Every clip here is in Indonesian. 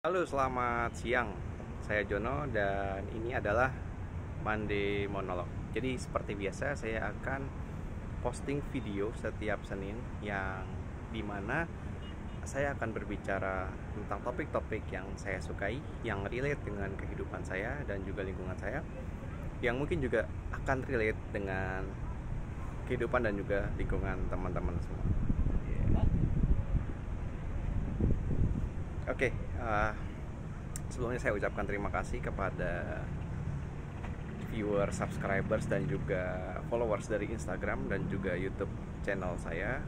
Halo, selamat siang. Saya Jono dan ini adalah Monday Monolog. Jadi seperti biasa saya akan posting video setiap Senin yang dimana saya akan berbicara tentang topik-topik yang saya sukai, yang relate dengan kehidupan saya dan juga lingkungan saya, yang mungkin juga akan relate dengan kehidupan dan juga lingkungan teman-teman semua. Oke, sebelumnya saya ucapkan terima kasih kepada viewer, subscribers, dan juga followers dari Instagram dan juga YouTube channel saya.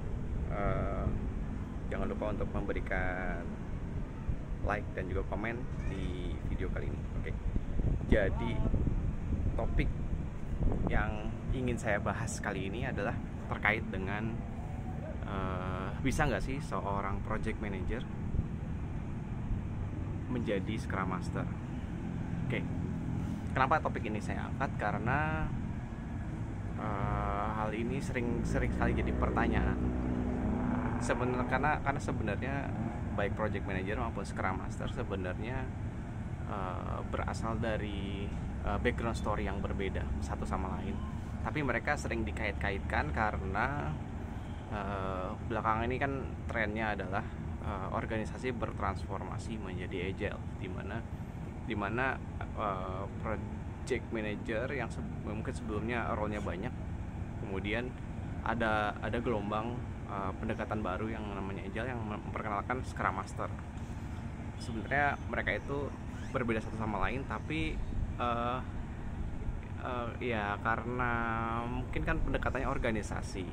Jangan lupa untuk memberikan like dan juga komen di video kali ini. Oke, jadi topik yang ingin saya bahas kali ini adalah terkait dengan bisa nggak sih seorang project manager menjadi Scrum Master. Oke, kenapa topik ini saya angkat? Karena hal ini sering sekali jadi pertanyaan. Karena sebenarnya baik project manager maupun Scrum Master sebenarnya berasal dari background story yang berbeda satu sama lain. Tapi mereka sering dikait-kaitkan karena belakangan ini kan trennya adalah organisasi bertransformasi menjadi agile, dimana project manager yang mungkin sebelumnya role-nya banyak, kemudian ada gelombang pendekatan baru yang namanya agile yang memperkenalkan Scrum Master. Sebenarnya mereka itu berbeda satu sama lain, tapi ya karena mungkin kan pendekatannya organisasi,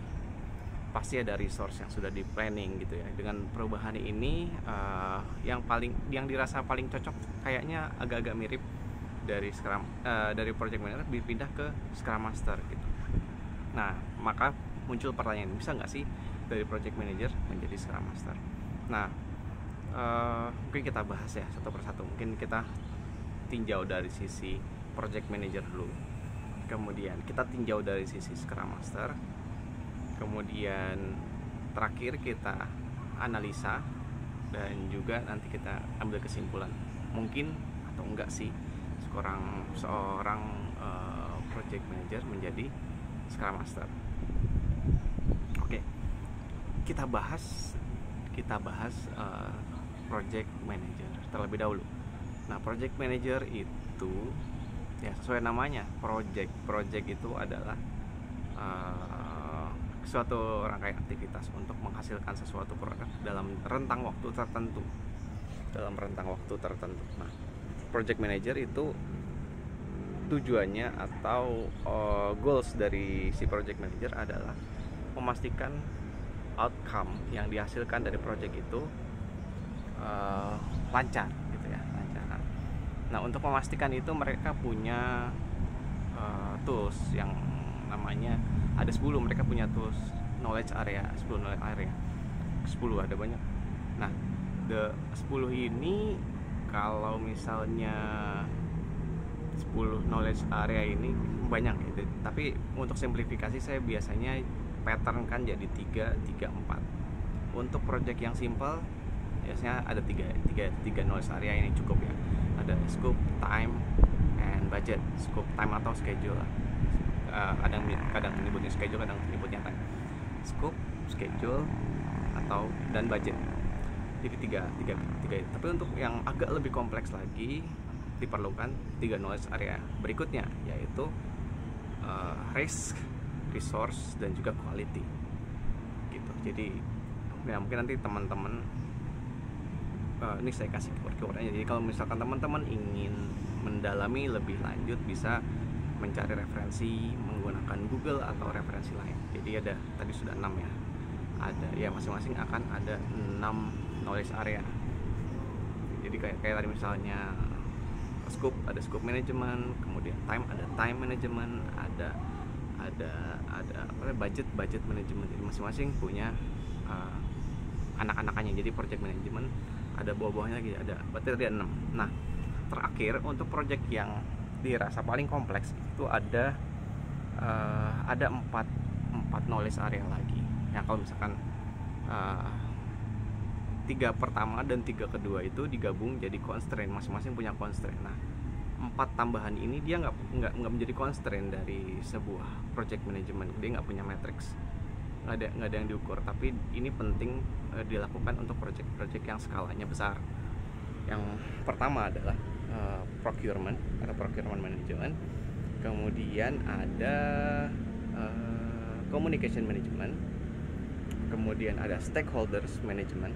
pasti ada resource yang sudah di planning gitu ya. Dengan perubahan ini yang dirasa paling cocok kayaknya agak-agak mirip dari dari project manager dipindah ke Scrum Master gitu. Nah, maka muncul pertanyaan, bisa nggak sih dari project manager menjadi Scrum Master? Nah, mungkin kita bahas ya satu persatu. Mungkin kita tinjau dari sisi project manager dulu, kemudian kita tinjau dari sisi Scrum Master, kemudian terakhir kita analisa dan juga nanti kita ambil kesimpulan mungkin atau enggak sih seorang project manager menjadi Scrum Master. Oke, kita bahas project manager terlebih dahulu. Nah, project manager itu ya sesuai namanya, project itu adalah suatu rangkaian aktivitas untuk menghasilkan sesuatu produk dalam rentang waktu tertentu. Nah, project manager itu tujuannya atau goals dari si project manager adalah memastikan outcome yang dihasilkan dari project itu lancar gitu ya, lancar. Nah, untuk memastikan itu mereka punya tools yang namanya ada 10, mereka punya tools knowledge area, 10 knowledge area. 10 ada banyak. Nah, 10 ini kalau misalnya 10 knowledge area ini banyak gitu. Tapi untuk simplifikasi saya biasanya pattern kan jadi 3, 4. Untuk project yang simple biasanya ada 3 knowledge area ini cukup ya. Ada scope, time, and budget. Scope, time atau schedule lah. Kadang menyebutnya schedule, kadang menyebutnya time. Scope, schedule, dan budget. Jadi tiga. Tapi untuk yang agak lebih kompleks lagi diperlukan 3 knowledge area berikutnya, yaitu risk, resource, dan juga quality. Gitu. Jadi ya mungkin nanti teman-teman ini saya kasih keyword-keywordnya. Jadi kalau misalkan teman-teman ingin mendalami lebih lanjut, bisa mencari referensi menggunakan Google atau referensi lain. Jadi ada tadi sudah 6 ya. Ada ya, masing-masing akan ada 6 knowledge area. Jadi kayak tadi misalnya scope, ada scope management, kemudian time, ada time management, ada budget management. Jadi masing-masing punya anak-anakannya. Jadi project management ada bawah-bawahnya lagi, berarti ada 6. Nah, terakhir untuk project yang dirasa paling kompleks itu ada 4 knowledge area lagi. Yang kalau misalkan 3 pertama dan 3 kedua itu digabung jadi constraint, masing-masing punya constraint. Nah, 4 tambahan ini dia nggak menjadi constraint dari sebuah project management. Dia nggak punya matrix, nggak ada yang diukur. Tapi ini penting dilakukan untuk project-project yang skalanya besar. Yang pertama adalah procurement atau procurement management, kemudian ada communication management, kemudian ada stakeholders management,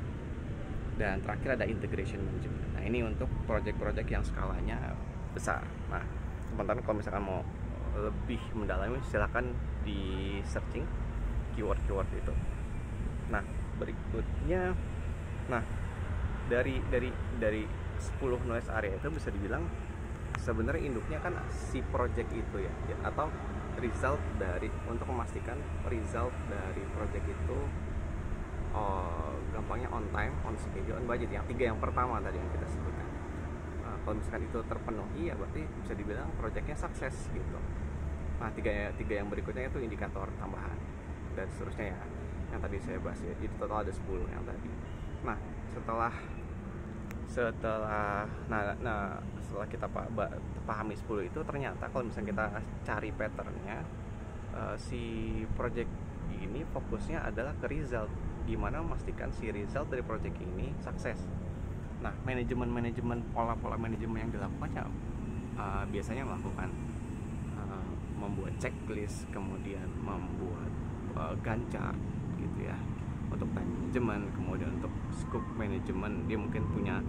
dan terakhir ada integration management. Nah, ini untuk project-project yang skalanya besar. Nah, teman-teman kalau misalkan mau lebih mendalami, silakan di searching keyword-keyword itu. Nah, berikutnya, nah dari 10 knowledge area itu bisa dibilang sebenarnya induknya kan si project itu ya, atau result dari, untuk memastikan result dari project itu gampangnya on time, on schedule, on budget. Yang 3 yang pertama tadi yang kita sebutkan, kalau misalkan itu terpenuhi ya berarti bisa dibilang projectnya sukses gitu. Nah, tiga yang berikutnya itu indikator tambahan dan seterusnya ya, yang tadi saya bahas ya. Itu total ada 10 yang tadi. Nah, setelah kita pahami 10 itu, ternyata kalau misalnya kita cari patternnya, si project ini fokusnya adalah ke result, gimana memastikan si result dari project ini sukses. Nah, manajemen pola manajemen yang dilakukannya biasanya melakukan membuat checklist, kemudian membuat Gantt chart gitu ya untuk time management, kemudian untuk scope management dia mungkin punya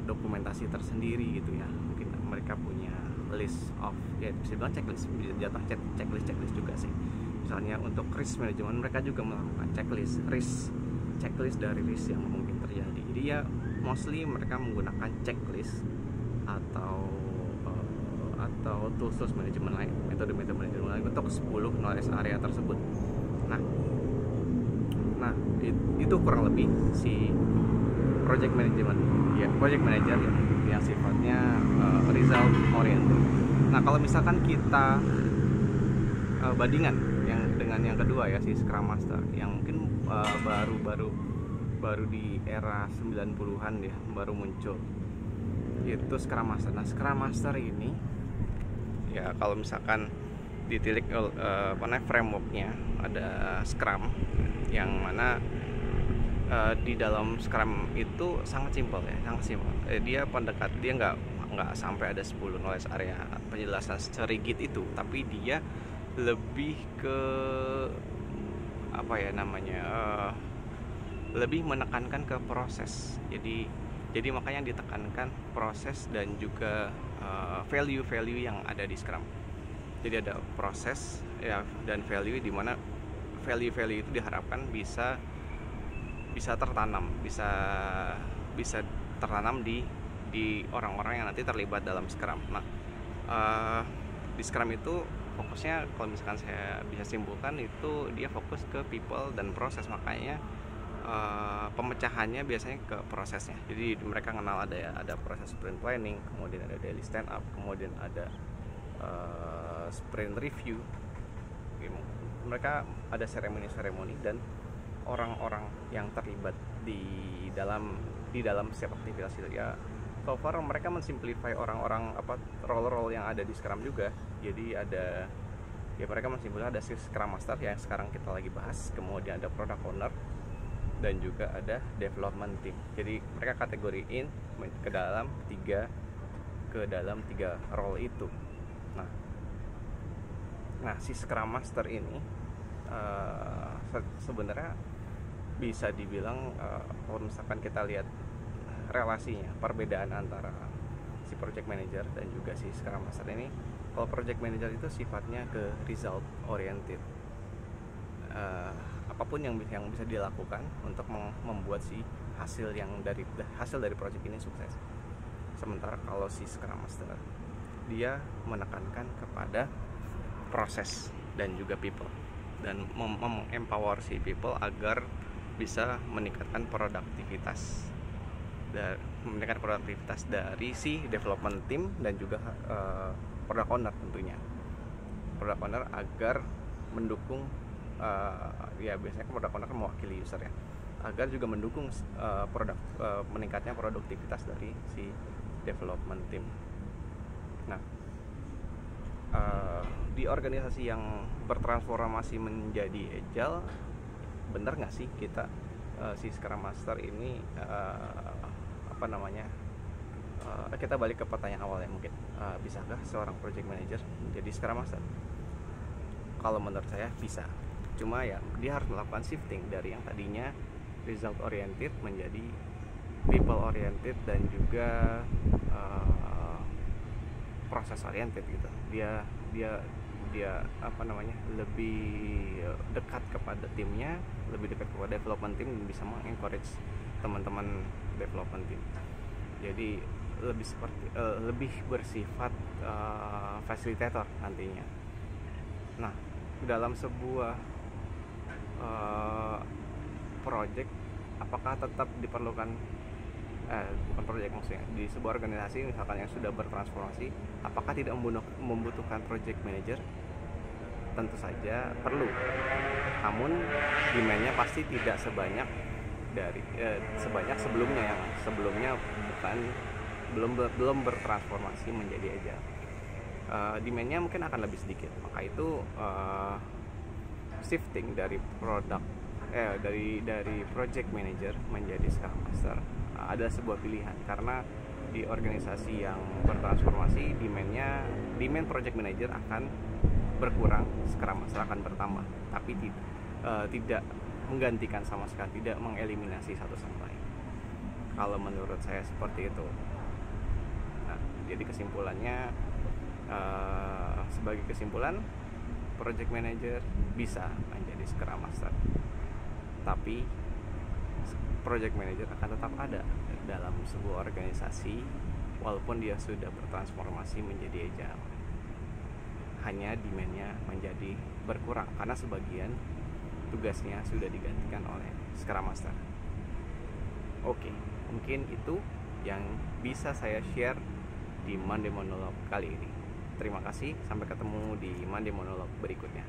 dokumentasi tersendiri gitu ya. Mungkin mereka punya list of, ya bisa bilang checklist, jatuh checklist juga sih. Misalnya untuk risk management mereka juga melakukan checklist dari risk yang mungkin terjadi. Jadi ya mostly mereka menggunakan checklist atau tools manajemen lain, metode manajemen lain untuk 10 knowledge area tersebut. Nah, itu kurang lebih si project management ya, project manager yang sifatnya result oriented. Nah, kalau misalkan kita bandingan yang dengan yang kedua ya, si Scrum Master yang mungkin baru di era 90-an ya baru muncul, itu Scrum Master. Nah, Scrum Master ini ya kalau misalkan ditilik frameworknya ada Scrum, yang mana di dalam Scrum itu sangat simpel ya, dia nggak sampai ada 10 knowledge area penjelasan secara rigid itu, tapi dia lebih ke apa ya namanya, lebih menekankan ke proses. Jadi makanya ditekankan proses dan juga value yang ada di Scrum. Jadi ada proses ya dan value, di mana value itu diharapkan bisa tertanam, bisa tertanam di orang-orang yang nanti terlibat dalam Scrum. Nah, di Scrum itu fokusnya, kalau misalkan saya bisa simpulkan, itu dia fokus ke people dan proses. Makanya pemecahannya biasanya ke prosesnya. Jadi mereka kenal ada proses sprint planning, kemudian ada daily stand up, kemudian ada sprint review. Mereka ada seremoni dan orang-orang yang terlibat di dalam setiap aktivitas itu ya. So far mereka mensimplify orang-orang role yang ada di Scrum juga. Jadi mereka mensimplify, ada Scrum Master yang sekarang kita lagi bahas, kemudian ada Product Owner, dan juga ada Development Team. Jadi mereka kategoriin ke dalam tiga role itu. Nah, si Scrum Master ini sebenarnya bisa dibilang kalau misalkan kita lihat relasinya, perbedaan antara si project manager dan juga si Scrum Master ini, kalau project manager itu sifatnya ke result oriented, apapun yang bisa dilakukan untuk membuat si hasil dari project ini sukses. Sementara kalau si Scrum Master dia menekankan kepada proses dan juga people, dan empower si people agar bisa meningkatkan produktivitas dari si development team dan juga product owner tentunya. Product owner agar mendukung ya biasanya product owner mewakili user ya, agar juga mendukung meningkatnya produktivitas dari si development team. Nah, di organisasi yang bertransformasi menjadi agile, benar nggak sih kita si Scrum Master ini kita balik ke pertanyaan awal ya mungkin, bisakah seorang project manager menjadi Scrum Master? Kalau menurut saya bisa, cuma ya dia harus melakukan shifting dari yang tadinya result oriented menjadi people oriented dan juga proses oriented gitu. Dia lebih dekat kepada timnya, lebih dekat kepada development team, dan bisa mengencourage teman-teman development team. Jadi lebih bersifat fasilitator nantinya. Nah, dalam sebuah project, apakah tetap diperlukan bukan project maksudnya, di sebuah organisasi misalkan yang sudah bertransformasi, apakah tidak membutuhkan project manager? Tentu saja perlu, namun demand-nya pasti tidak sebanyak sebelumnya, yang sebelumnya belum bertransformasi menjadi agile. Demand-nya mungkin akan lebih sedikit, maka itu shifting dari project manager menjadi Scrum Master adalah sebuah pilihan, karena di organisasi yang bertransformasi demand project manager akan berkurang, Scrum Master akan bertambah, tapi tidak menggantikan sama sekali, tidak mengeliminasi satu sama lain. Kalau menurut saya seperti itu. Nah, jadi kesimpulannya, sebagai kesimpulan, project manager bisa menjadi Scrum Master, tapi project manager akan tetap ada dalam sebuah organisasi walaupun dia sudah bertransformasi menjadi agile. Hanya demand-nya menjadi berkurang karena sebagian tugasnya sudah digantikan oleh Scrum Master. Oke, mungkin itu yang bisa saya share di Monday Monologue kali ini. Terima kasih, sampai ketemu di Monday Monologue berikutnya.